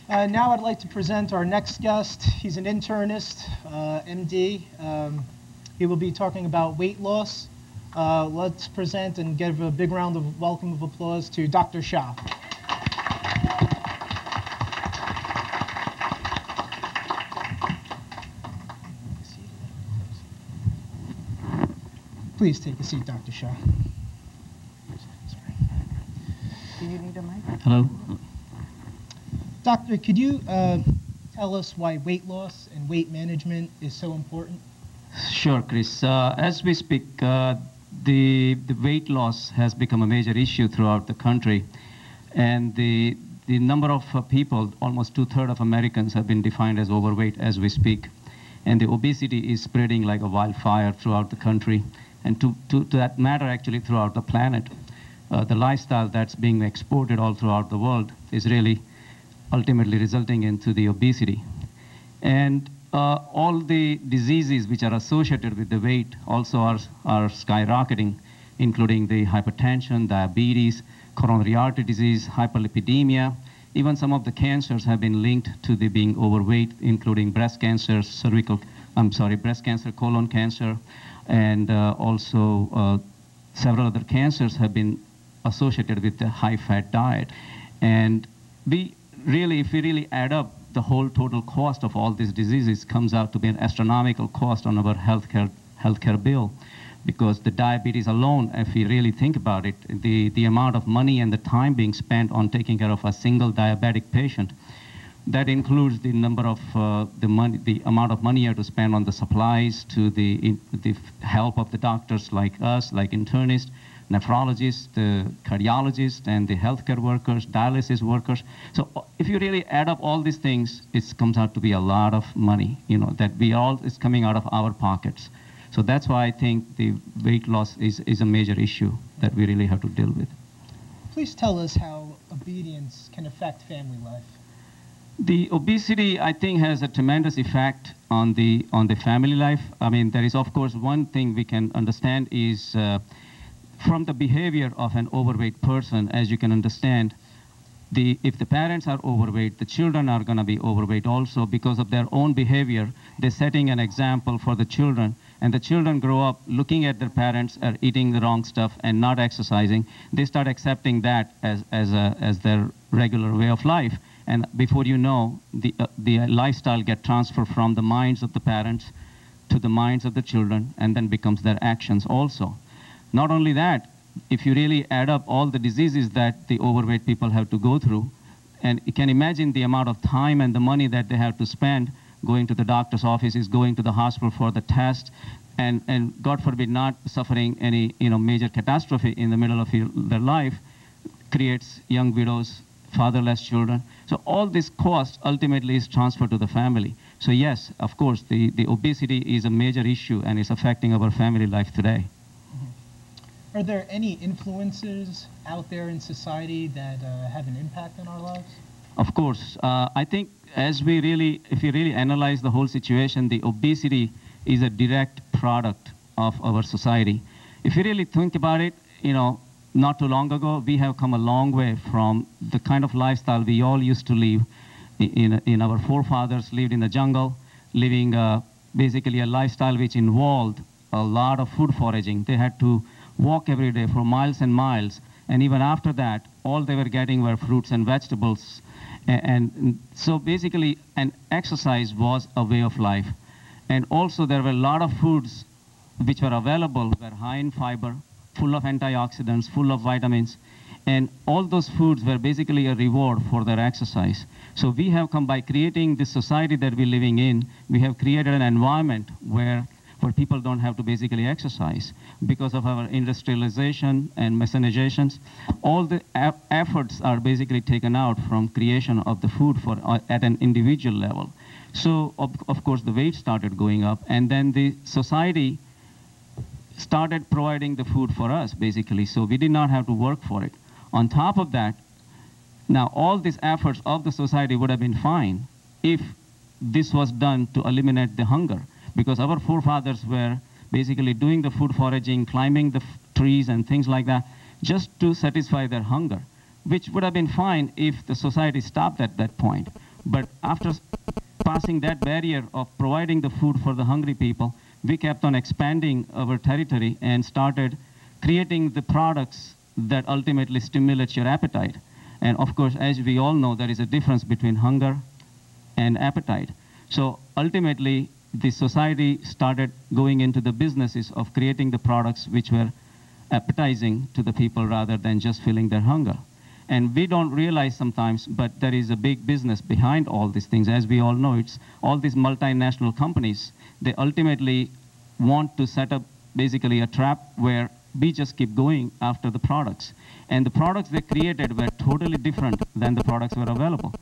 Now I'd like to present our next guest. He's an internist, MD. He will be talking about weight loss. Let's present and give a big round of welcome of applause to Dr. Shah. Please take a seat, Dr. Shah. Do you need a mic? Hello. Doctor, could you tell us why weight loss and weight management is so important? Sure, Chris. As we speak, the weight loss has become a major issue throughout the country, and the number of people, almost 2/3 of Americans, have been defined as overweight as we speak, and the obesity is spreading like a wildfire throughout the country, and to that matter, actually throughout the planet. The lifestyle that's being exported all throughout the world is really ultimately resulting into the obesity. And all the diseases which are associated with the weight also are skyrocketing, including the hypertension, diabetes, coronary artery disease, hyperlipidemia. Even some of the cancers have been linked to the being overweight, including breast cancer, breast cancer, colon cancer, and also several other cancers have been associated with the high-fat diet. And if we really add up the whole total cost of all these diseases, comes out to be an astronomical cost on our healthcare bill, because the diabetes alone, if we really think about it, the amount of money and the time being spent on taking care of a single diabetic patient, that includes the number of the amount of money you have to spend on the supplies, to the help of the doctors like us, like internists, nephrologists, the cardiologists, and the healthcare workers, dialysis workers. So if you really add up all these things, it comes out to be a lot of money, that is coming out of our pockets. So that's why I think the weight loss is a major issue that we really have to deal with. Please tell us how obedience can affect family life. The obesity, I think, has a tremendous effect on the family life. I mean, there is, of course, one thing we can understand is from the behavior of an overweight person. As you can understand, if the parents are overweight, the children are going to be overweight also, because of their own behavior. They're setting an example for the children, and the children grow up looking at their parents are eating the wrong stuff and not exercising. They start accepting that as their regular way of life, and before you know, the lifestyle gets transferred from the minds of the parents to the minds of the children, and then becomes their actions also. Not only that, if you really add up all the diseases that the overweight people have to go through, and you can imagine the amount of time and the money that they have to spend going to the doctor's offices, going to the hospital for the test, and God forbid not suffering any major catastrophe in the middle of their life, creates young widows, fatherless children. So all this cost ultimately is transferred to the family. So yes, of course, the obesity is a major issue, and it's affecting our family life today. Are there any influences out there in society that have an impact on our lives? Of course. I think if we really analyze the whole situation, the obesity is a direct product of our society. If you really think about it, not too long ago, we have come a long way from the kind of lifestyle we all used to live. In our forefathers lived in the jungle, living basically a lifestyle which involved a lot of food foraging. They had to walk every day for miles and miles, and even after that, all they were getting were fruits and vegetables. And so basically, an exercise was a way of life. And also there were a lot of foods which were available, were high in fiber, full of antioxidants, full of vitamins, and all those foods were basically a reward for their exercise. So we have come, by creating this society that we're living in, we have created an environment where people don't have to basically exercise. Because of our industrialization and mechanizations, all the efforts are basically taken out from creation of the food at an individual level. So of course the weight started going up, and then the society started providing the food for us basically, so we did not have to work for it. On top of that, now all these efforts of the society would have been fine if this was done to eliminate the hunger, because our forefathers were basically doing the food foraging, climbing the trees and things like that, just to satisfy their hunger, which would have been fine if the society stopped at that point. But after passing that barrier of providing the food for the hungry people, we kept on expanding our territory and started creating the products that ultimately stimulate your appetite. And of course, as we all know, there is a difference between hunger and appetite. So ultimately, the society started going into the businesses of creating the products which were appetizing to the people rather than just filling their hunger. And we don't realize sometimes, but there is a big business behind all these things. As we all know, it's all these multinational companies. They ultimately want to set up basically a trap where we just keep going after the products. And the products they created were totally different than the products were available.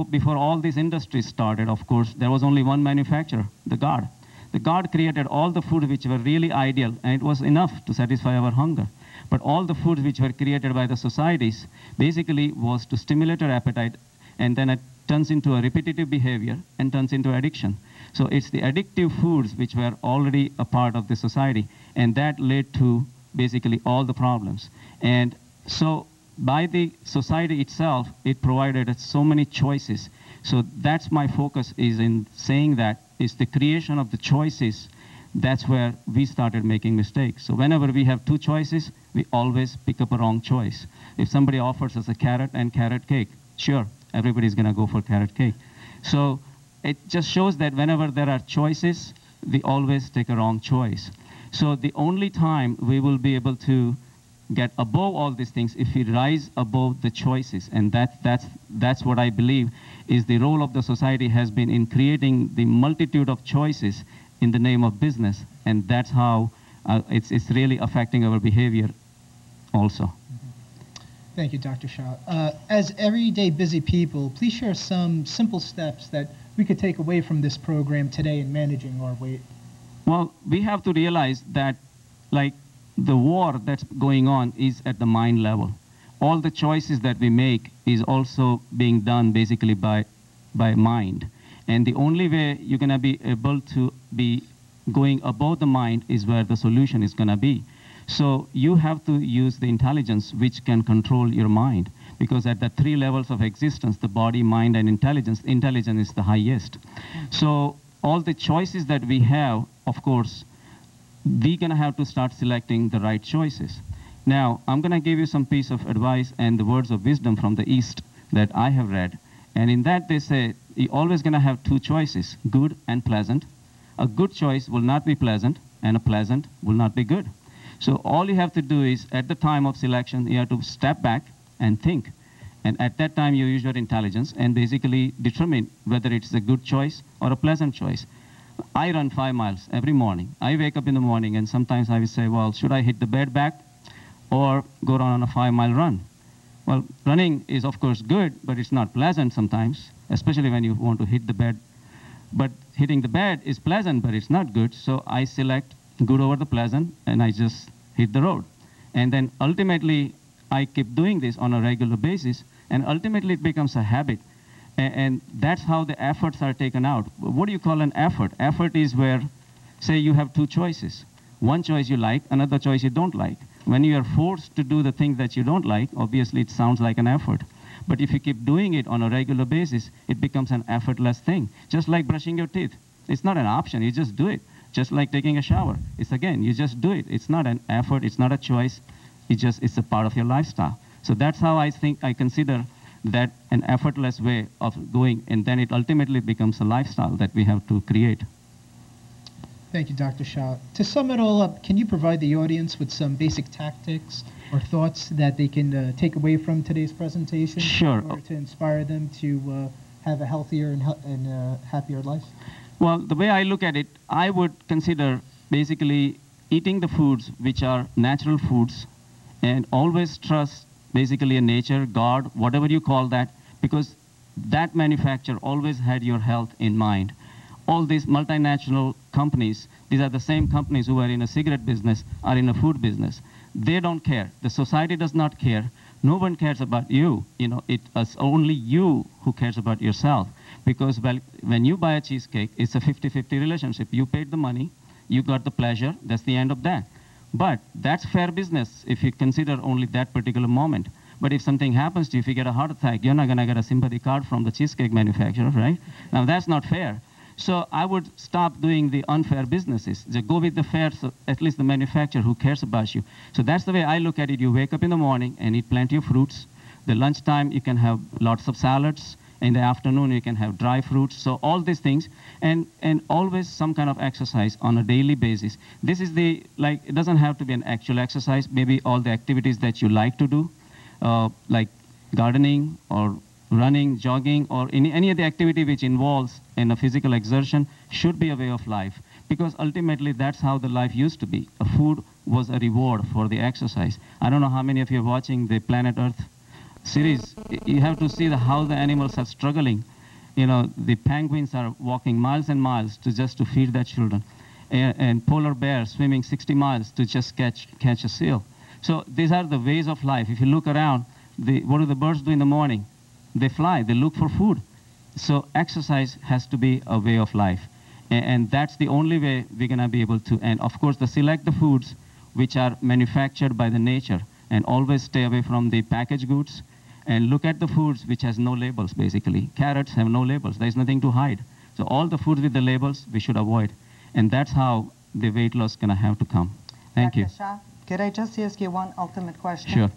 Before all these industries started, of course, there was only one manufacturer, the God. The God created all the food which were really ideal, and it was enough to satisfy our hunger. But all the foods which were created by the societies basically was to stimulate our appetite, and then it turns into a repetitive behavior and turns into addiction. So it's the addictive foods which were already a part of the society, and that led to basically all the problems. And so by the society itself, it provided us so many choices. So that's my focus is in saying that is the creation of the choices. That's where we started making mistakes. So whenever we have two choices, we always pick up a wrong choice. If somebody offers us a carrot and carrot cake, sure, everybody's going to go for carrot cake. So it just shows that whenever there are choices, we always take a wrong choice. So the only time we will be able to get above all these things if we rise above the choices. And that's what I believe is the role of the society has been in creating the multitude of choices in the name of business. And that's how it's really affecting our behavior also. Thank you, Dr. Shah. As everyday busy people, please share some simple steps that we could take away from this program today in managing our weight. Well, we have to realize that, like, the war that's going on is at the mind level. All the choices that we make is also being done basically by mind. And the only way you're going to be able to be going above the mind is where the solution is going to be. So you have to use the intelligence which can control your mind. Because at the three levels of existence, the body, mind, and intelligence is the highest. So all the choices that we have, of course, we're going to have to start selecting the right choices. Now, I'm going to give you some piece of advice and the words of wisdom from the East that I have read. And in that, they say, you're always going to have two choices, good and pleasant. A good choice will not be pleasant, and a pleasant will not be good. So all you have to do is, at the time of selection, you have to step back and think. And at that time, you use your intelligence and basically determine whether it's a good choice or a pleasant choice. I run 5 miles every morning. I wake up in the morning, and sometimes I will say, well, should I hit the bed back or go on a 5-mile run? Well, running is, of course, good, but it's not pleasant sometimes, especially when you want to hit the bed. But hitting the bed is pleasant, but it's not good, so I select good over the pleasant, and I just hit the road. And then ultimately, I keep doing this on a regular basis, and ultimately it becomes a habit. And that's how the efforts are taken out. What do you call an effort? Effort is where, say you have two choices. One choice you like, another choice you don't like. When you are forced to do the thing that you don't like, obviously it sounds like an effort. But if you keep doing it on a regular basis, it becomes an effortless thing. Just like brushing your teeth. It's not an option, you just do it. Just like taking a shower. It's again, you just do it. It's not an effort, it's not a choice. It's a part of your lifestyle. So that's how I consider that an effortless way of going, and then it ultimately becomes a lifestyle that we have to create. Thank you, Dr. Shah. To sum it all up, can you provide the audience with some basic tactics or thoughts that they can take away from today's presentation? Sure. In order to inspire them to have a healthier and happier life? Well, the way I look at it, I would consider basically eating the foods which are natural foods, and always trust basically in nature, God, whatever you call that, because that manufacturer always had your health in mind. All these multinational companies, these are the same companies who are in a cigarette business, are in a food business. They don't care. The society does not care. No one cares about you. You know, it's only you who cares about yourself. Because when you buy a cheesecake, it's a 50-50 relationship. You paid the money, you got the pleasure, that's the end of that. But that's fair business if you consider only that particular moment. But if something happens to you, if you get a heart attack, you're not going to get a sympathy card from the cheesecake manufacturer, right? Now, that's not fair. So I would stop doing the unfair businesses. Just go with the fair, so at least the manufacturer who cares about you. So that's the way I look at it. You wake up in the morning and eat plenty of fruits. The lunchtime, you can have lots of salads. In the afternoon, you can have dry fruits. So all these things, and always some kind of exercise on a daily basis. This is the, like, it doesn't have to be an actual exercise. Maybe all the activities that you like to do, like gardening or running, jogging, or any of the activity which involves in a physical exertion should be a way of life. Because ultimately, that's how the life used to be. A food was a reward for the exercise. I don't know how many of you are watching the Planet Earth series. You have to see how the animals are struggling. You know, the penguins are walking miles and miles just to feed their children. And polar bears swimming 60 miles to just catch a seal. So these are the ways of life. If you look around, what do the birds do in the morning? They fly, they look for food. So exercise has to be a way of life. And that's the only way we're going to be able to. And of course, select the foods which are manufactured by the nature, and always stay away from the packaged goods, and look at the foods which has no labels, basically. Carrots have no labels. There's nothing to hide. So all the foods with the labels, we should avoid. And that's how the weight loss is going to have to come. Thank you. Dr. Shah, could I just ask you one ultimate question? Sure.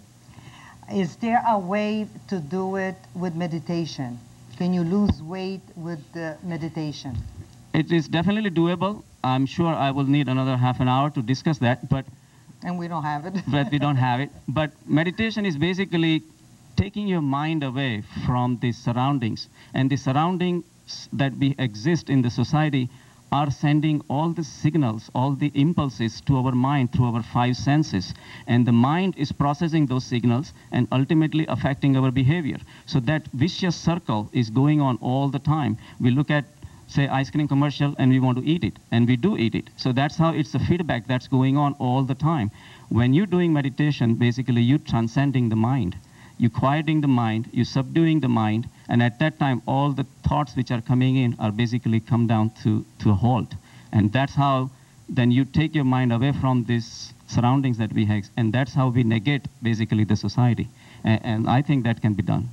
Is there a way to do it with meditation? Can you lose weight with the meditation? It is definitely doable. I'm sure I will need another half an hour to discuss that, but And we don't have it. but we don't have it. But meditation is basically taking your mind away from the surroundings. And the surroundings that we exist in the society are sending all the signals, all the impulses to our mind through our 5 senses. And the mind is processing those signals and ultimately affecting our behavior. So that vicious circle is going on all the time. We look at, say, ice cream commercial, and we want to eat it, and we do eat it. So that's how it's a feedback that's going on all the time. When you're doing meditation, basically you're transcending the mind. You're quieting the mind, you're subduing the mind, and at that time, all the thoughts which are coming in are basically come down to a halt. And that's how then you take your mind away from these surroundings that we have, and that's how we negate basically the society. And I think that can be done.